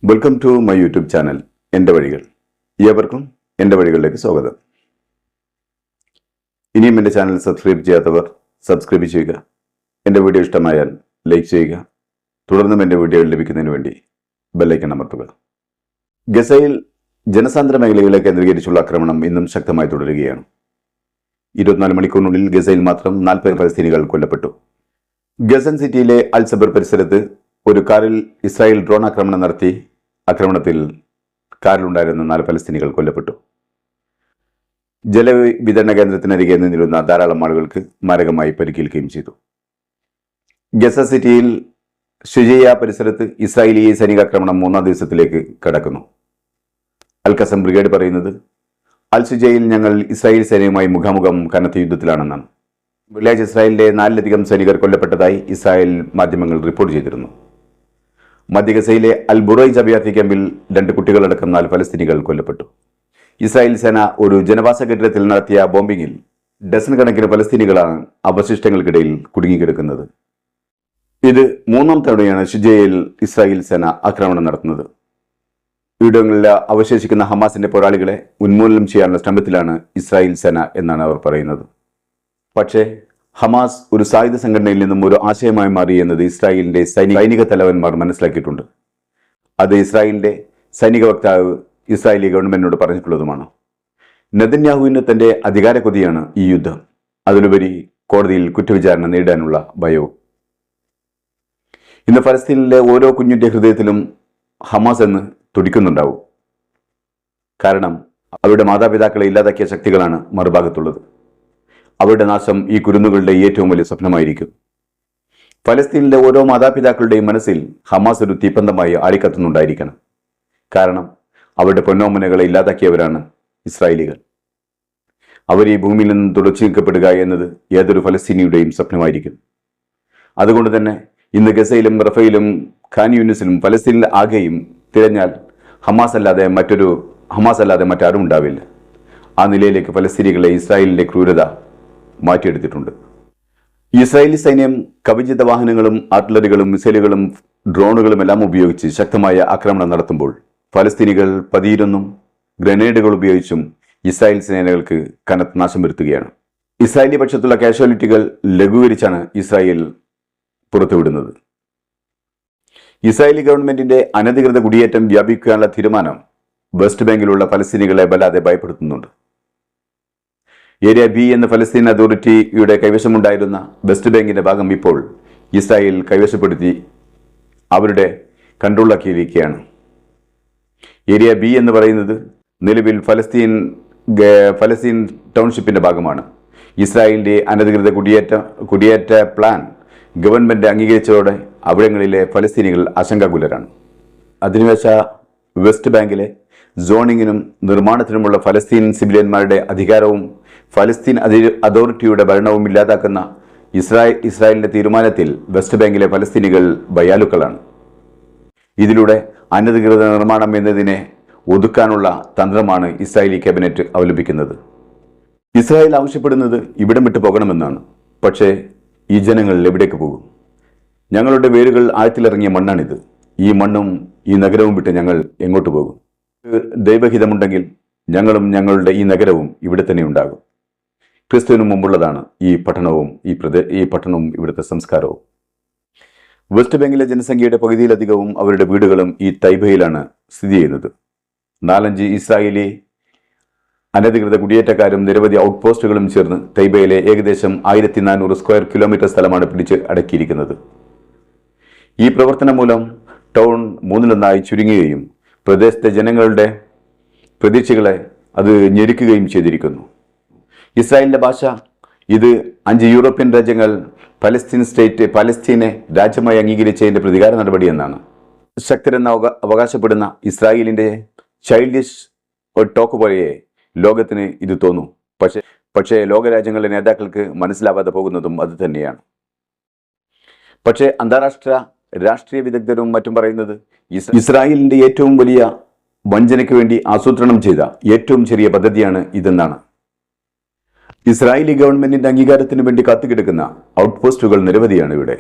Welcome to my YouTube channel എൻ്റെ വഴികൾ. ഏവർക്കും എൻ്റെ വഴികളിലേക്ക് സ്വാഗതം. ഇനിയും എൻ്റെ ചാനൽ സബ്സ്ക്രൈബ് ചെയ്യാത്തവർ സബ്സ്ക്രൈബ് ചെയ്യുക. എൻ്റെ വീഡിയോ ഇഷ്ടമായാൽ ലൈക്ക് ചെയ്യുക. തുടർന്നും എൻ്റെ വീഡിയോകൾ ലഭിക്കുന്നതിന് വേണ്ടി ബെല്ലൈക്കൺ അമർത്തുക. ഗസയിൽ ജനസാന്ദ്ര മേഖലകളെ കേന്ദ്രീകരിച്ചുള്ള ആക്രമണം ഇന്നും ശക്തമായി തുടരുകയാണ്. 24 മണിക്കൂറിനുള്ളിൽ ഗസയിൽ മാത്രം 40 ഫലസ്തീനികൾ കൊല്ലപ്പെട്ടു. ഗസൻ സിറ്റിയിലെ അൽ സബർ പരിസരത്ത് ഒരു കാറിൽ ഇസ്രായേൽ ഡ്രോൺ ആക്രമണം നടത്തി. ആക്രമണത്തിൽ കാറിലുണ്ടായിരുന്ന 4 ഫലസ്തീനികൾ കൊല്ലപ്പെട്ടു. ജലവിതരണ കേന്ദ്രത്തിനരികെ നിന്നിരുന്ന ധാരാളം ആളുകൾക്ക് മാരകമായി പരിക്കേൽക്കുകയും ചെയ്തു. ഗസ സിറ്റിയിൽ ഷുജയ്യ പരിസരത്ത് ഇസ്രായേലി സൈനികാക്രമണം 3ാം ദിവസത്തിലേക്ക് കടക്കുന്നു. അൽ ഖസം ബ്രിഗേഡ് പറയുന്നത് അൽ ഷുജയിൽ ഞങ്ങൾ ഇസ്രായേൽ സേനയുമായി മുഖാമുഖം കനത്ത യുദ്ധത്തിലാണെന്നാണ്. വെള്ളിയാഴ്ച ഇസ്രായേലിലെ 4ലധികം സൈനികർ കൊല്ലപ്പെട്ടതായി ഇസ്രായേൽ മാധ്യമങ്ങൾ റിപ്പോർട്ട് ചെയ്തിരുന്നു. മധ്യ ഗസയിലെ അൽ ബുറൈജ് അഭയാർത്ഥി ക്യാമ്പിൽ 2 കുട്ടികളടക്കം 4 ഫലസ്തീനികൾ കൊല്ലപ്പെട്ടു. ഇസ്രായേൽ സേന ഒരു ജനവാസ കെട്ടിടത്തിൽ നടത്തിയ ബോംബിങ്ങിൽ ഡസൻ കണക്കിന് ഫലസ്തീനികളാണ് അവശിഷ്ടങ്ങൾക്കിടയിൽ കുടുങ്ങിക്കിടക്കുന്നത്. ഇത് 3ാം തവണയാണ് ഷുജയിൽ ഇസ്രായേൽ സേന ആക്രമണം നടത്തുന്നത്. ഇവിടങ്ങളിൽ അവശേഷിക്കുന്ന ഹമാസിന്റെ പോരാളികളെ ഉന്മൂലനം ചെയ്യാനുള്ള ശ്രമത്തിലാണ് ഇസ്രായേൽ സേന എന്നാണ് അവർ പറയുന്നത്. പക്ഷേ ഹമാസ് ഒരു സായുധ സംഘടനയിൽ നിന്നും ഒരു ആശയമായി മാറി എന്നത് ഇസ്രായേലിന്റെ സൈനിക തലവന്മാർ മനസ്സിലാക്കിയിട്ടുണ്ട്. അത് ഇസ്രായേലിന്റെ സൈനിക വക്താവ് ഇസ്രായേലി ഗവൺമെന്റിനോട് പറഞ്ഞിട്ടുള്ളതുമാണ്. നെതന്യാഹുവിന് തന്റെ അധികാര കൊതിയാണ് ഈ യുദ്ധം, അതിലുപരി കോടതിയിൽ കുറ്റവിചാരണ നേരിടാനുള്ള ഭയവും. ഇന്ന് ഫലസ്തീനിലെ ഓരോ കുഞ്ഞിന്റെ ഹൃദയത്തിലും ഹമാസ് എന്ന് തുടിക്കുന്നുണ്ടാവും. കാരണം അവരുടെ മാതാപിതാക്കളെ ഇല്ലാതാക്കിയ ശക്തികളാണ് മറുഭാഗത്തുള്ളത്. അവരുടെ നാശം ഈ കുരുന്നുകളുടെ ഏറ്റവും വലിയ സ്വപ്നമായിരിക്കും. ഫലസ്തീനിലെ ഓരോ മാതാപിതാക്കളുടെയും മനസ്സിൽ ഹമാസ് ഒരു തീപ്പന്തമായി ആളിക്കത്തുന്നുണ്ടായിരിക്കണം. കാരണം അവരുടെ പൊന്നോമനകളെ ഇല്ലാതാക്കിയവരാണ് ഇസ്രായേലികൾ. അവർ ഈ ഭൂമിയിൽ നിന്ന് തുടച്ചു നീക്കപ്പെടുക എന്നത് ഏതൊരു ഫലസ്തീനിയുടെയും സ്വപ്നമായിരിക്കും. അതുകൊണ്ട് തന്നെ ഇന്ന് ഗസയിലും റഫയിലും ഖാൻ യൂനിസിലും ഫലസ്തീനിൽ ആകെയും തിരഞ്ഞാൽ ഹമാസ് അല്ലാതെ മറ്റാരും ഉണ്ടാവില്ല. ആ നിലയിലേക്ക് ഫലസ്തീനികളെ ഇസ്രായേലിന്റെ ക്രൂരത മാറ്റിയെടുത്തിട്ടുണ്ട്. ഇസ്രായേലി സൈന്യം കവചിത വാഹനങ്ങളും ആർട്ടിലറികളും മിസൈലുകളും ഡ്രോണുകളും എല്ലാം ഉപയോഗിച്ച് ശക്തമായ ആക്രമണം നടത്തുമ്പോൾ ഫലസ്തീനികൾ പതിയിരുന്നും ഗ്രനേഡുകൾ ഉപയോഗിച്ചും ഇസ്രായേൽ സേനകൾക്ക് കനത്ത നാശം വരുത്തുകയാണ്. ഇസ്രായേലി പക്ഷത്തുള്ള കാഷ്വാലിറ്റികൾ ലഘൂകരിച്ചാണ് ഇസ്രായേൽ പുറത്തുവിടുന്നത്. ഇസ്രായേലി ഗവൺമെന്റിന്റെ അനധികൃത കുടിയേറ്റം വ്യാപിക്കാനുള്ള തീരുമാനം വെസ്റ്റ് ബാങ്കിലുള്ള ഫലസ്തീനികളെ വല്ലാതെ ഭയപ്പെടുത്തുന്നുണ്ട്. ഏരിയ ബി എന്ന ഫലസ്തീൻ അതോറിറ്റിയുടെ കൈവശമുണ്ടായിരുന്ന വെസ്റ്റ് ബാങ്കിന്റെ ഭാഗം ഇപ്പോൾ ഇസ്രായേൽ കൈവശപ്പെടുത്തി അവരുടെ കൺട്രോളാക്കിയിരിക്കുകയാണ്. ഏരിയ ബി എന്ന് പറയുന്നത് നിലവിൽ ഫലസ്തീൻ ടൗൺഷിപ്പിന്റെ ഭാഗമാണ്. ഇസ്രായേലിന്റെ അനധികൃത കുടിയേറ്റ പ്ലാൻ ഗവൺമെന്റ് അംഗീകരിച്ചതോടെ അവിടങ്ങളിലെ ഫലസ്തീനികൾ ആശങ്കാകുലരാണ്. അധിനിവേശ വെസ്റ്റ് ബാങ്കിലെ സോണിങ്ങിനും നിർമ്മാണത്തിനുമുള്ള ഫലസ്തീൻ സിവിലിയന്മാരുടെ അധികാരവും ഫലസ്തീൻ അതോറിറ്റിയുടെ ഭരണവും ഇല്ലാതാക്കുന്ന ഇസ്രായേലിന്റെ തീരുമാനത്തിൽ വെസ്റ്റ് ബാങ്കിലെ ഫലസ്തീനികൾ ഭയാലുക്കളാണ്. ഇതിലൂടെ അനധികൃത നിർമ്മാണം എന്നതിനെ ഒതുക്കാനുള്ള തന്ത്രമാണ് ഇസ്രായേലി ക്യാബിനറ്റ് അവലംബിക്കുന്നത്. ഇസ്രായേൽ ആവശ്യപ്പെടുന്നത് ഇവിടം വിട്ടു പോകണമെന്നാണ്. പക്ഷേ ഈ ജനങ്ങൾ എവിടേക്ക് പോകും? ഞങ്ങളുടെ വേരുകൾ ആഴത്തിലിറങ്ങിയ മണ്ണാണിത്. ഈ മണ്ണും ഈ നഗരവും വിട്ട് ഞങ്ങൾ എങ്ങോട്ട് പോകും? ദൈവഹിതമുണ്ടെങ്കിൽ ഞങ്ങളും ഞങ്ങളുടെ ഈ നഗരവും ഇവിടെ തന്നെ ഉണ്ടാകും. ക്രിസ്തുവിന് മുമ്പുള്ളതാണ് ഈ പട്ടണവും ഇവിടുത്തെ സംസ്കാരവും. വെസ്റ്റ് ബാങ്കിലെ ജനസംഖ്യയുടെ പകുതിയിലധികവും അവരുടെ വീടുകളും ഈ തൈബയിലാണ് സ്ഥിതി ചെയ്യുന്നത്. 4-5 ഇസ്രായേലി അനധികൃത കുടിയേറ്റക്കാരും നിരവധി ഔട്ട് പോസ്റ്റുകളും ചേർന്ന് തൈബയിലെ ഏകദേശം 1400 സ്ക്വയർ കിലോമീറ്റർ സ്ഥലമാണ് പിടിച്ച് അടക്കിയിരിക്കുന്നത്. ഈ പ്രവർത്തനം മൂലം ടൗൺ 3-1 ചുരുങ്ങുകയും പ്രദേശത്തെ ജനങ്ങളുടെ പ്രതീക്ഷകളെ അത് ഞെരുക്കുകയും ചെയ്തിരിക്കുന്നു. ഇസ്രായേലിന്റെ ഭാഷ ഇത് 5 യൂറോപ്യൻ രാജ്യങ്ങൾ പലസ്തീനെ രാജ്യമായി അംഗീകരിച്ചതിന്റെ പ്രതികാര നടപടി എന്നാണ്. ശക്തരെന്ന് അവകാശപ്പെടുന്ന ഇസ്രായേലിന്റെ ചൈൽഡിഷ് ടോക്ക് പോലെ ലോകത്തിന് ഇത് തോന്നും. പക്ഷേ ലോകരാജ്യങ്ങളുടെ നേതാക്കൾക്ക് മനസ്സിലാവാതെ പോകുന്നതും അത് തന്നെയാണ്. പക്ഷേ അന്താരാഷ്ട്ര രാഷ്ട്രീയ വിദഗ്ധരും മറ്റും പറയുന്നത് ഇസ്രായേലിന്റെ ഏറ്റവും വലിയ വഞ്ചനയ്ക്ക് വേണ്ടി ആസൂത്രണം ചെയ്ത ഏറ്റവും ചെറിയ പദ്ധതിയാണ് ഇതെന്നാണ്. ഇസ്രായേലി ഗവൺമെന്റിന്റെ അംഗീകാരത്തിന് വേണ്ടി കാത്തുകിടക്കുന്ന ഔട്ട് പോസ്റ്റുകൾ നിരവധിയാണ് ഇവിടെ.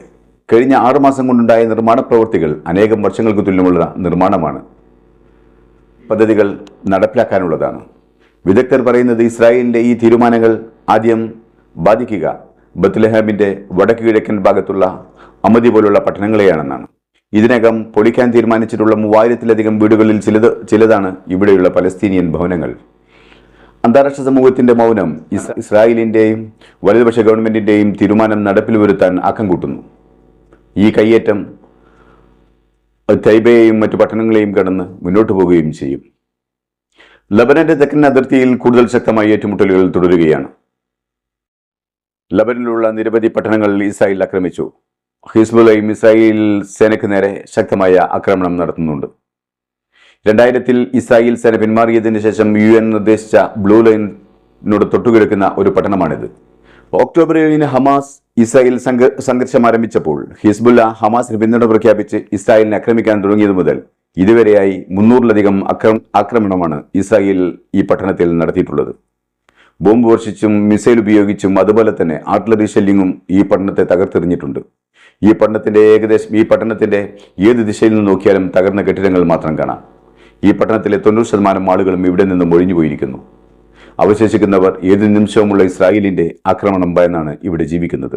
കഴിഞ്ഞ 6 മാസം കൊണ്ടുണ്ടായ നിർമ്മാണ പ്രവൃത്തികൾ അനേകം വർഷങ്ങൾക്ക് തുല്യമുള്ള നിർമ്മാണമാണ്. പദ്ധതികൾ നടപ്പിലാക്കാനുള്ളതാണ്. വിദഗ്ധർ പറയുന്നത് ഇസ്രായേലിൻ്റെ ഈ തീരുമാനങ്ങൾ ആദ്യം ബാധിക്കുക ബത്ലഹേമിൻ്റെ വടക്ക് കിഴക്കൻ ഭാഗത്തുള്ള അമദി പോലുള്ള പട്ടണങ്ങളെയാണെന്നാണ്. ഇതിനകം പൊളിക്കാൻ തീരുമാനിച്ചിട്ടുള്ള 3000-ലധികം വീടുകളിൽ ചിലതാണ് ഇവിടെയുള്ള പലസ്തീനിയൻ ഭവനങ്ങൾ. അന്താരാഷ്ട്ര സമൂഹത്തിന്റെ മൗനം ഇസ്രായേലിൻ്റെയും വലതുപക്ഷ ഗവൺമെന്റിന്റെയും തീരുമാനം നടപ്പിൽ വരുത്താൻ ആക്കം കൂട്ടുന്നു. ഈ കയ്യേറ്റം തൈബയെയും മറ്റു പട്ടണങ്ങളെയും കടന്ന് മുന്നോട്ടു പോവുകയും ചെയ്യും. ലബനന്റെ തെക്കൻ അതിർത്തിയിൽ കൂടുതൽ ശക്തമായ ഏറ്റുമുട്ടലുകൾ തുടരുകയാണ്. ലബനിലുള്ള നിരവധി പട്ടണങ്ങൾ ഇസ്രായേൽ ആക്രമിച്ചു. ഹിസ്ബുള്ളയും ഇസ്രായേൽ സേനയ്ക്ക് നേരെ ശക്തമായ ആക്രമണം നടത്തുന്നുണ്ട്. 2000-ൽ ഇസ്രായേൽ സേന പിന്മാറിയതിനു ശേഷം UN നിർദ്ദേശിച്ച ബ്ലൂ ലൈനിനോട് തൊട്ടുകിടക്കുന്ന ഒരു പട്ടണമാണിത്. ഒക്ടോബർ 7-ന് ഹമാസ് ഇസ്രായേൽ സംഘർഷം ആരംഭിച്ചപ്പോൾ ഹിസ്ബുള്ള ഹമാസിന് പിന്തുണ പ്രഖ്യാപിച്ച് ഇസ്രായേലിനെ ആക്രമിക്കാൻ തുടങ്ങിയതു മുതൽ ഇതുവരെയായി 300-ലധികം ആക്രമണമാണ് ഇസ്രായേൽ ഈ പട്ടണത്തിൽ നടത്തിയിട്ടുള്ളത്. ബോംബ് വർഷിച്ചും മിസൈൽ ഉപയോഗിച്ചും അതുപോലെ തന്നെ ആർട്ടിലറി ഷെല്ലിങ്ങും ഈ പട്ടണത്തെ തകർത്തെറിഞ്ഞിട്ടുണ്ട്. ഈ പട്ടണത്തിന്റെ ഏത് ദിശയിൽ നിന്ന് നോക്കിയാലും തകർന്ന കെട്ടിടങ്ങൾ മാത്രം കാണാം. ഈ പട്ടണത്തിലെ 90% ആളുകളും ഇവിടെ നിന്നും ഒഴിഞ്ഞുപോയിരിക്കുന്നു. അവശേഷിക്കുന്നവർ ഏത് നിമിഷവുമുള്ള ഇസ്രായേലിന്റെ ആക്രമണം ഭയന്നാണ് ഇവിടെ ജീവിക്കുന്നത്.